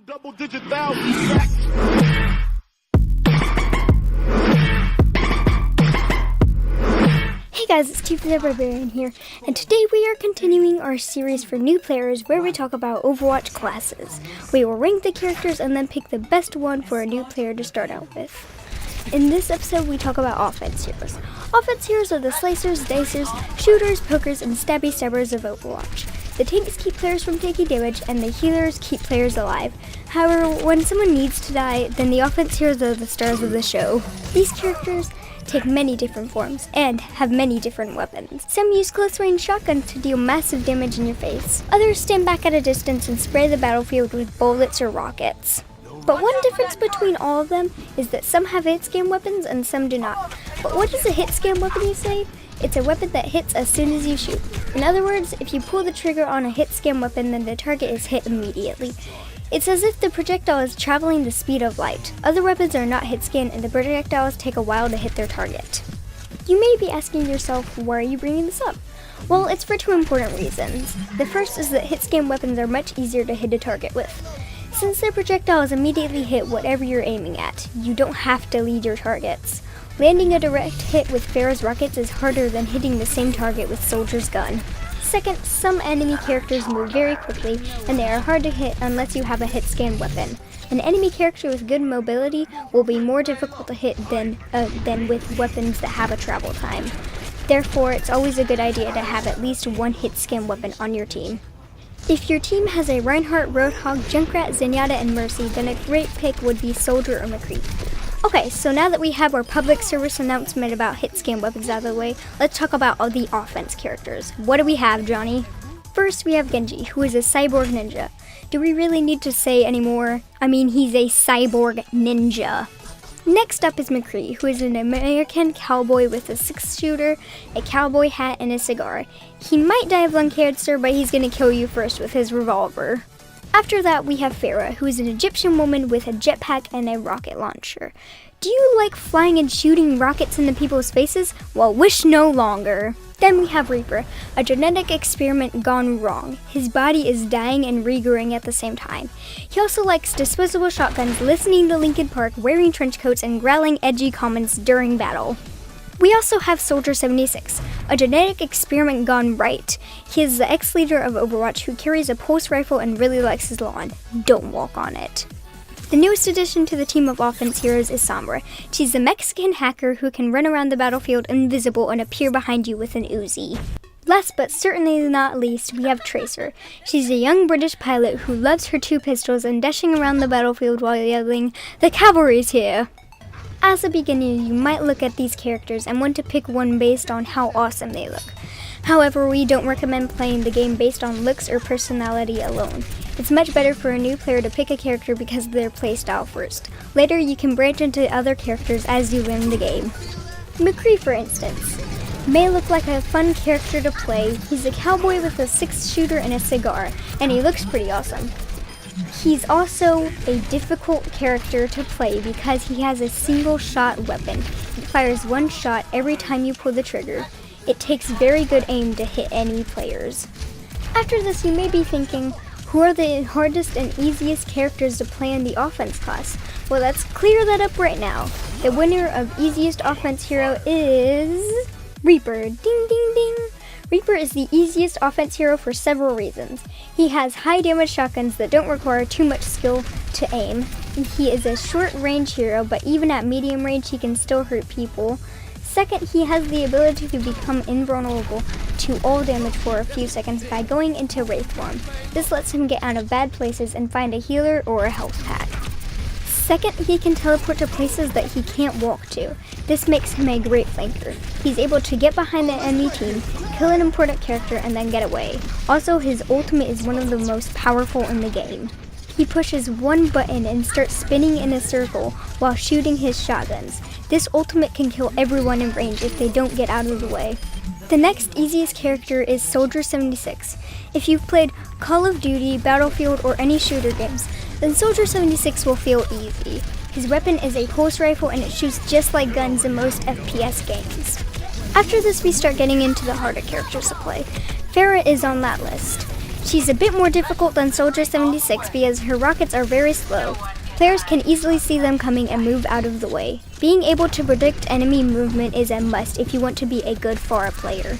Double-digit thousands. Hey guys, it's Toofy the Barbarian here, and today we are continuing our series for new players where we talk about Overwatch classes. We will rank the characters and then pick the best one for a new player to start out with. In this episode, we talk about offense heroes. Offense heroes are the slicers, dicers, shooters, pokers, and stabby stabbers of Overwatch. The tanks keep players from taking damage, and the healers keep players alive. However, when someone needs to die, then the offense heroes are the stars of the show. These characters take many different forms and have many different weapons. Some use close-range shotguns to deal massive damage in your face. Others stand back at a distance and spray the battlefield with bullets or rockets. But one difference between all of them is that some have hit-scan weapons and some do not. But what is a hit-scan weapon, you say? It's a weapon that hits as soon as you shoot. In other words, if you pull the trigger on a hit-scan weapon, then the target is hit immediately. It's as if the projectile is traveling the speed of light. Other weapons are not hit-scan, and the projectiles take a while to hit their target. You may be asking yourself, why are you bringing this up? Well, it's for two important reasons. The first is that hit-scan weapons are much easier to hit a target with. Since their projectiles immediately hit whatever you're aiming at, you don't have to lead your targets. Landing a direct hit with Pharah's rockets is harder than hitting the same target with Soldier's gun. Second, some enemy characters move very quickly, and they are hard to hit unless you have a hit-scan weapon. An enemy character with good mobility will be more difficult to hit than with weapons that have a travel time. Therefore, it's always a good idea to have at least one hit-scan weapon on your team. If your team has a Reinhardt, Roadhog, Junkrat, Zenyatta, and Mercy, then a great pick would be Soldier or McCree. Okay, so now that we have our public service announcement about hit-scan weapons out of the way, let's talk about all the offense characters. What do we have, Johnny? First, we have Genji, who is a cyborg ninja. Do we really need to say any more? I mean, he's a cyborg ninja. Next up is McCree, who is an American cowboy with a 6-shooter, a cowboy hat, and a cigar. He might die of lung cancer, but he's gonna kill you first with his revolver. After that, we have Pharah, who is an Egyptian woman with a jetpack and a rocket launcher. Do you like flying and shooting rockets into people's faces? Well, wish no longer. Then we have Reaper, a genetic experiment gone wrong. His body is dying and regrowing at the same time. He also likes disposable shotguns, listening to Linkin Park, wearing trench coats, and growling edgy comments during battle. We also have Soldier 76, a genetic experiment gone right. He is the ex-leader of Overwatch who carries a pulse rifle and really likes his lawn. Don't walk on it. The newest addition to the team of offense heroes is Sombra. She's a Mexican hacker who can run around the battlefield invisible and appear behind you with an Uzi. Last but certainly not least, we have Tracer. She's a young British pilot who loves her 2 pistols and dashing around the battlefield while yelling, "The cavalry's here!" As a beginner, you might look at these characters and want to pick one based on how awesome they look. However, we don't recommend playing the game based on looks or personality alone. It's much better for a new player to pick a character because of their playstyle first. Later, you can branch into other characters as you learn the game. McCree, for instance, may look like a fun character to play. He's a cowboy with a 6-shooter and a cigar, and he looks pretty awesome. He's also a difficult character to play because he has a single-shot weapon. It fires 1 shot every time you pull the trigger. It takes very good aim to hit enemy players. After this, you may be thinking, who are the hardest and easiest characters to play in the offense class? Well, let's clear that up right now. The winner of easiest offense hero is Reaper. Ding, ding, ding. Reaper is the easiest offense hero for several reasons. He has high damage shotguns that don't require too much skill to aim. He is a short range hero, but even at medium range he can still hurt people. Second, he has the ability to become invulnerable to all damage for a few seconds by going into Wraith form. This lets him get out of bad places and find a healer or a health pack. Second, he can teleport to places that he can't walk to. This makes him a great flanker. He's able to get behind the enemy team, kill an important character, and then get away. Also, his ultimate is one of the most powerful in the game. He pushes 1 button and starts spinning in a circle while shooting his shotguns. This ultimate can kill everyone in range if they don't get out of the way. The next easiest character is Soldier 76. If you've played Call of Duty, Battlefield, or any shooter games, then Soldier 76 will feel easy. His weapon is a pulse rifle and it shoots just like guns in most FPS games. After this, we start getting into the harder characters to play. Pharah is on that list. She's a bit more difficult than Soldier 76 because her rockets are very slow. Players can easily see them coming and move out of the way. Being able to predict enemy movement is a must if you want to be a good Pharah player.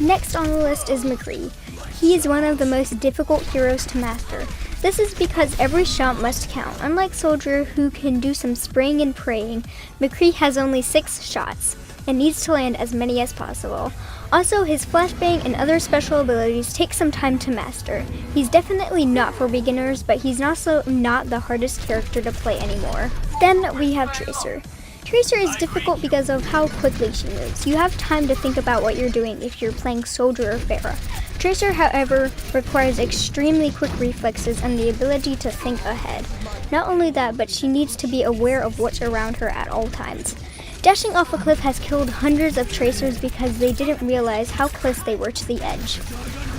Next on the list is McCree. He is one of the most difficult heroes to master. This is because every shot must count. Unlike Soldier, who can do some spraying and praying, McCree has only 6 shots and needs to land as many as possible. Also, his flashbang and other special abilities take some time to master. He's definitely not for beginners, but he's also not the hardest character to play anymore. Then we have Tracer. Tracer is difficult because of how quickly she moves. You have time to think about what you're doing if you're playing Soldier or Pharah. Tracer, however, requires extremely quick reflexes and the ability to think ahead. Not only that, but she needs to be aware of what's around her at all times. Dashing off a cliff has killed hundreds of Tracers because they didn't realize how close they were to the edge.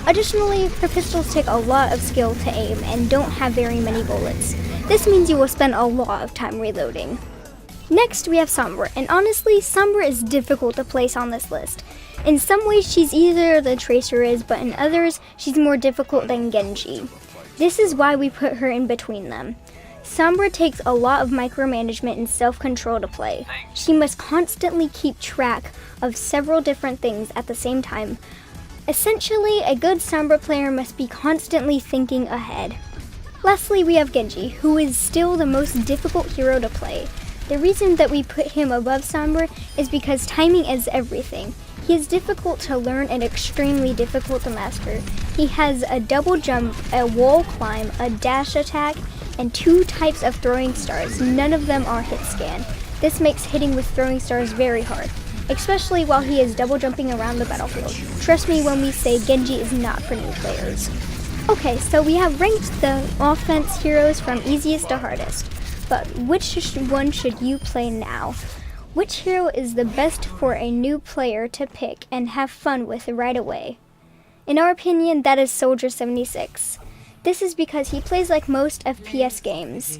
Additionally, her pistols take a lot of skill to aim and don't have very many bullets. This means you will spend a lot of time reloading. Next, we have Sombra, and honestly, Sombra is difficult to place on this list. In some ways, she's easier than Tracer is, but in others, she's more difficult than Genji. This is why we put her in between them. Sombra takes a lot of micromanagement and self-control to play. She must constantly keep track of several different things at the same time. Essentially, a good Sombra player must be constantly thinking ahead. Lastly, we have Genji, who is still the most difficult hero to play. The reason that we put him above Sombra is because timing is everything. He is difficult to learn and extremely difficult to master. He has a double jump, a wall climb, a dash attack, and 2 types of throwing stars. None of them are hit scan. This makes hitting with throwing stars very hard, especially while he is double jumping around the battlefield. Trust me when we say Genji is not for new players. Okay, so we have ranked the offense heroes from easiest to hardest. But which one should you play now? Which hero is the best for a new player to pick and have fun with right away? In our opinion, that is Soldier 76. This is because he plays like most FPS games.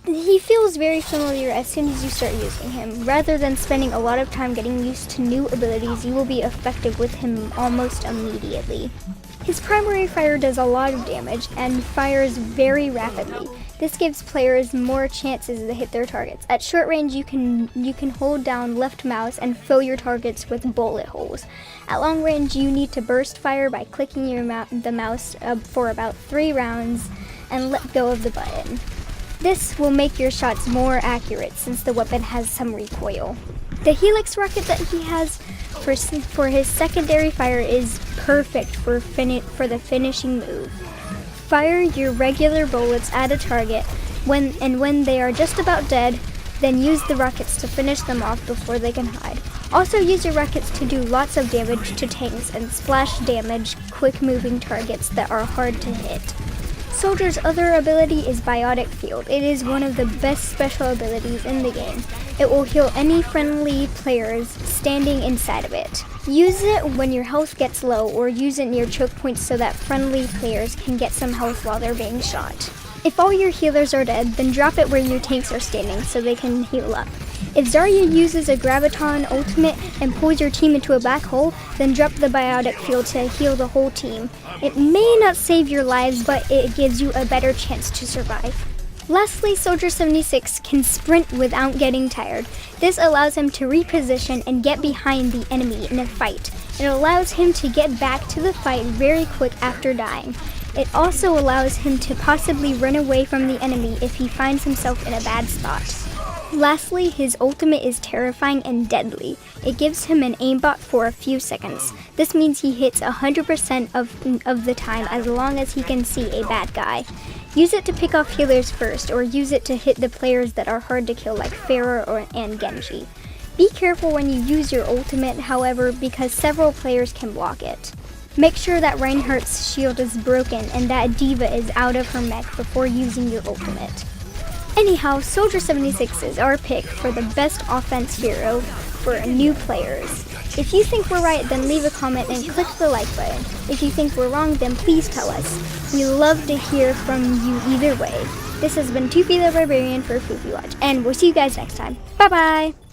He feels very familiar as soon as you start using him. Rather than spending a lot of time getting used to new abilities, you will be effective with him almost immediately. His primary fire does a lot of damage and fires very rapidly. This gives players more chances to hit their targets. At short range, you can hold down left mouse and fill your targets with bullet holes. At long range, you need to burst fire by clicking the mouse for about 3 rounds and let go of the button. This will make your shots more accurate since the weapon has some recoil. The Helix rocket that he has for his secondary fire is perfect for the finishing move. Fire your regular bullets at a target when they are just about dead, then use the rockets to finish them off before they can hide. Also use your rockets to do lots of damage to tanks and splash damage quick moving targets that are hard to hit. Soldier's other ability is Biotic Field. It is one of the best special abilities in the game. It will heal any friendly players standing inside of it. Use it when your health gets low or use it near choke points so that friendly players can get some health while they're being shot. If all your healers are dead, then drop it where your tanks are standing so they can heal up. If Zarya uses a Graviton ultimate and pulls your team into a black hole, then drop the Biotic Field to heal the whole team. It may not save your lives, but it gives you a better chance to survive. Lastly, Soldier 76 can sprint without getting tired. This allows him to reposition and get behind the enemy in a fight. It allows him to get back to the fight very quick after dying. It also allows him to possibly run away from the enemy if he finds himself in a bad spot. Lastly, his ultimate is terrifying and deadly. It gives him an aimbot for a few seconds. This means he hits 100% of the time as long as he can see a bad guy. Use it to pick off healers first, or use it to hit the players that are hard to kill like Pharah and Genji. Be careful when you use your ultimate, however, because several players can block it. Make sure that Reinhardt's shield is broken and that D.Va is out of her mech before using your ultimate. Anyhow, Soldier 76 is our pick for the best offense hero for new players. If you think we're right, then leave a comment and click the like button. If you think we're wrong, then please tell us. We love to hear from you either way. This has been Toofy the Barbarian for FoofyWatch, and we'll see you guys next time. Bye bye!